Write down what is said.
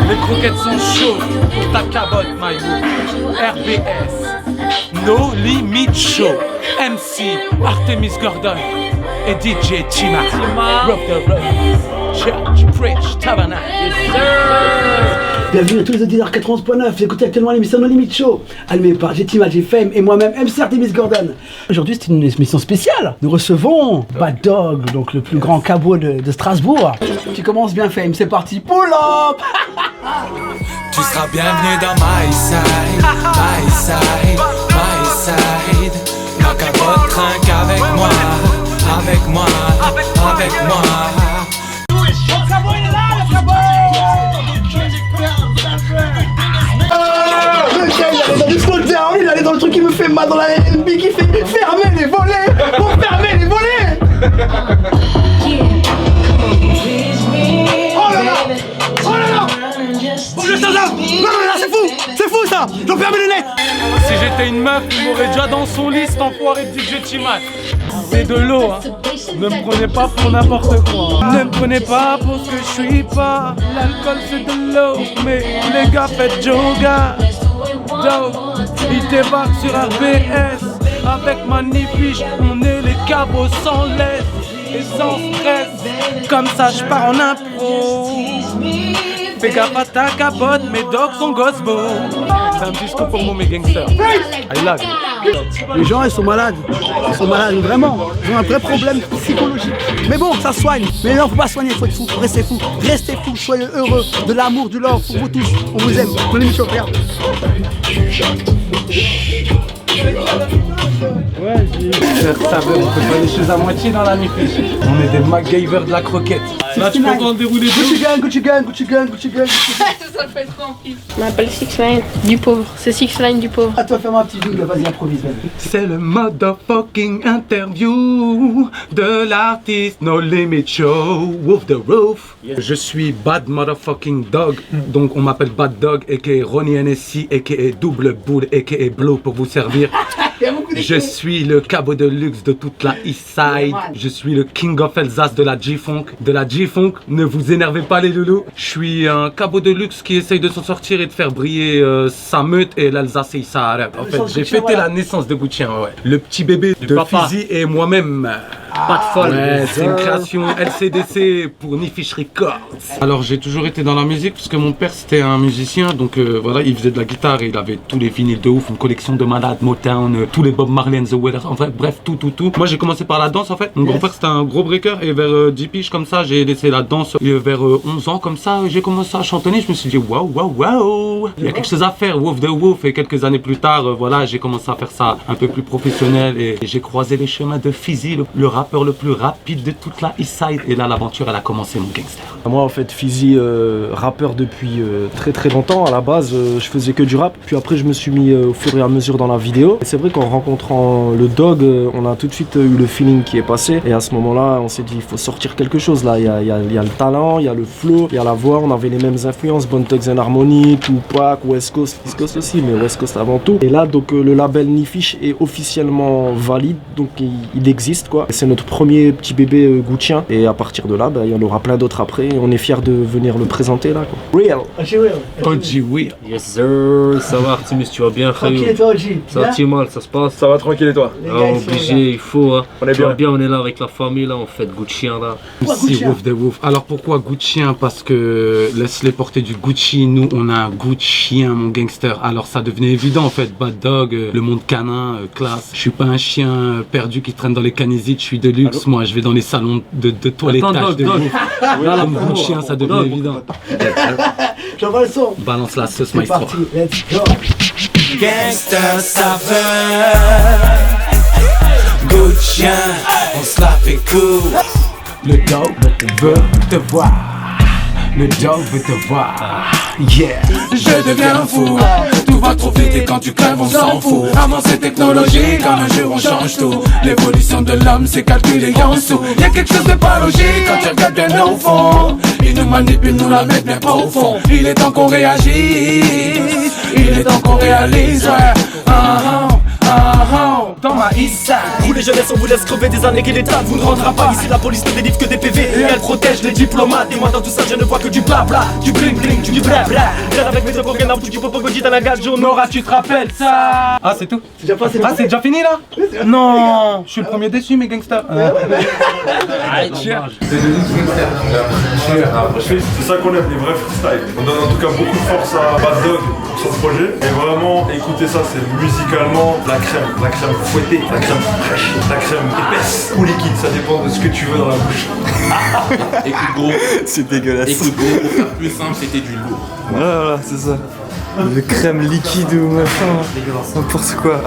Les croquettes sont chaudes pour ta cabotte, my boo. RBS, No Limit Show. MC, Artemis Gordon et DJ Tima. Rock the road, Church, Preach, Tabernacle. Yes, sir. Bienvenue à tous les auditeurs 91.9, vous écoutez actuellement l'émission No Limit Show, animée par Tima, J-Fame et moi-même, MC Artemis Gordon. Aujourd'hui c'est une émission spéciale, nous recevons Bad Dog, donc le plus grand cabot de Strasbourg. Tu commences bien Fame, c'est parti, pull up. Tu seras bienvenu dans my side, my side, my side. Ma cabote trinque avec moi, avec moi, avec moi. Il allait dans le truc qui me fait mal dans la NB qui fait fermer les volets pour fermer les volets. Oh là là, oh là là. Oh je ça là, non c'est fou ça, j'en ferme les nez. Si j'étais une meuf, il m'aurait déjà dans son lit, cet enfoiré de DJ Tima. C'est de l'eau, hein. Ne me prenez pas pour n'importe quoi. Ne me prenez pas pour ce que je suis pas. L'alcool c'est de l'eau, mais les gars faites yoga. Il débarque sur RBS avec Magnifiche, on est les cabots sans laisse et sans stress. Comme ça je pars en impro. Fais gaffe à ta capote, mes dogs sont gospel. C'est un disco pour moi mes gangsters. I love you. Les gens ils sont malades vraiment. Ils ont un vrai problème psychologique. Mais bon, ça soigne. Mais non, faut pas soigner, faut être fou, restez fou, soyez heureux, de l'amour, du love pour vous tous. On vous aime. Pour l'émission, regarde. Ouais, ça veut, on peut pas les choses à moitié dans la nuit. On est des MacGyver de la croquette. Là, tu peux en dérouler deux. Gucci gang. Ça le fait trop en pile. Je m'appelle Six Line du pauvre. C'est Six Line du pauvre. À toi, fais-moi un petit double, vas-y, improvise. C'est le motherfucking interview de l'artiste No Limit Show, Wolf the Roof. Je suis Bad motherfucking Dog, donc on m'appelle Bad Dog, a.k.a. Ronnie NSC, a.k.a. Double Bull, a.k.a. Blow pour vous servir. Je suis le cabot de luxe de toute la East Side. Je suis le King of Alsace de la G-Funk. Ne vous énervez pas les loulous. Je suis un cabot de luxe qui essaye de s'en sortir et de faire briller sa meute et l'Alsace et ça. En fait, j'ai fêté la naissance de Gucci, ouais. Le petit bébé de Fizzy et moi-même. Pas de folle. Ouais, c'est une création LCDC pour Nifish Records. Alors j'ai toujours été dans la musique parce que mon père c'était un musicien, donc voilà, il faisait de la guitare et il avait tous les vinyles de ouf, une collection de malades, Motown, tous les Bob Marley and the Wailers, en fait, bref, tout. Moi j'ai commencé par la danse en fait. Mon grand-père c'était un gros breaker et vers 10 piges comme ça, j'ai laissé la danse et vers 11 ans comme ça, j'ai commencé à chantonner, je me suis dit waouh, il y a quelque chose à faire, Wolf the Wolf, et quelques années plus tard, voilà, j'ai commencé à faire ça un peu plus professionnel et j'ai croisé les chemins de Fizzy, le rappeur le plus rapide de toute la East Side, et là l'aventure elle a commencé mon gangster. Moi en fait Fizzy, rappeur depuis très longtemps. À la base je faisais que du rap, puis après je me suis mis au fur et à mesure dans la vidéo, et c'est vrai qu'en rencontrant le Dog, on a tout de suite eu le feeling qui est passé, et à ce moment là on s'est dit il faut sortir quelque chose là, il y a le talent, il y a le flow, il y a la voix, on avait les mêmes influences, Bone Thugs and Harmony, Tupac, West Coast, East Coast aussi, mais West Coast avant tout. Et là donc le label Nifish est officiellement valide, donc il existe quoi, c'est notre premier petit bébé Gucci, et à partir de là il y en aura plein d'autres après, et on est fiers de venir le présenter là quoi. Real. OG Will. Yes sir, ça va Artemis, tu vas bien frère? Tranquille et toi OG? Ça va mal, ça se passe? Ça va tranquille et toi? Obligé, il faut hein. On est tu vois bien, on est là avec la famille là, on fait Gucci là. Si Wolf the Wolf. Alors pourquoi Gucci? Parce que laisse-les porter du Gucci, nous on a un Gucci mon gangster. Alors ça devenait évident en fait, Bad Dog, le monde canin, classe. Je suis pas un chien perdu qui traîne dans les canisites, je suis de luxe. Allô? Moi je vais dans les salons de toilettage de Wolf. Comme Gucci, ça devient évident. J'envoie le son. Balance la sauce C'est maestro. parti, let's go. Gangster saveur, Gucci, on se la fait cool. Le dog veut te voir. Le dog veut te voir. Yeah. Je deviens fou, tout va trop vite et quand tu crèves on s'en fout. Avancée technologique, comme un jour on change tout. L'évolution de l'homme c'est calculé en dessous. Y'a quelque chose de pas logique quand tu regardes bien au fond. Ils nous manipulent, nous la mettent bien profond. Il est temps qu'on réagisse, il est temps qu'on réalise, ouais. dans ma Issa. Vous les jeunesses, on vous laisse crever des années qu'il est tard, vous ne rendra pas. Ici la police ne délivre que des PV et elle protège les diplomates. Et moi dans tout ça je ne vois que du blabla, du bling bling, du blabla. Viens avec mes deux Pokémon, du Popogoji dans la gajo. Nora, tu te rappelles ça? Ah, c'est tout? C'est déjà passé. Ah, c'est déjà fini là? Non, je suis le premier déçu, mes gangsters. C'est ça qu'on aime, les vrais freestyles. On donne en tout cas beaucoup de force à Bad Dog pour son projet. Et vraiment, écoutez ça, c'est musicalement la crème fouettée, la crème fraîche, la crème épaisse ou liquide, ça dépend de ce que tu veux dans la bouche. Écoute gros, C'est dégueulasse. écoute gros, pour faire plus simple, c'était du lourd. Voilà, c'est ça. Le crème liquide ou machin. N'importe quoi.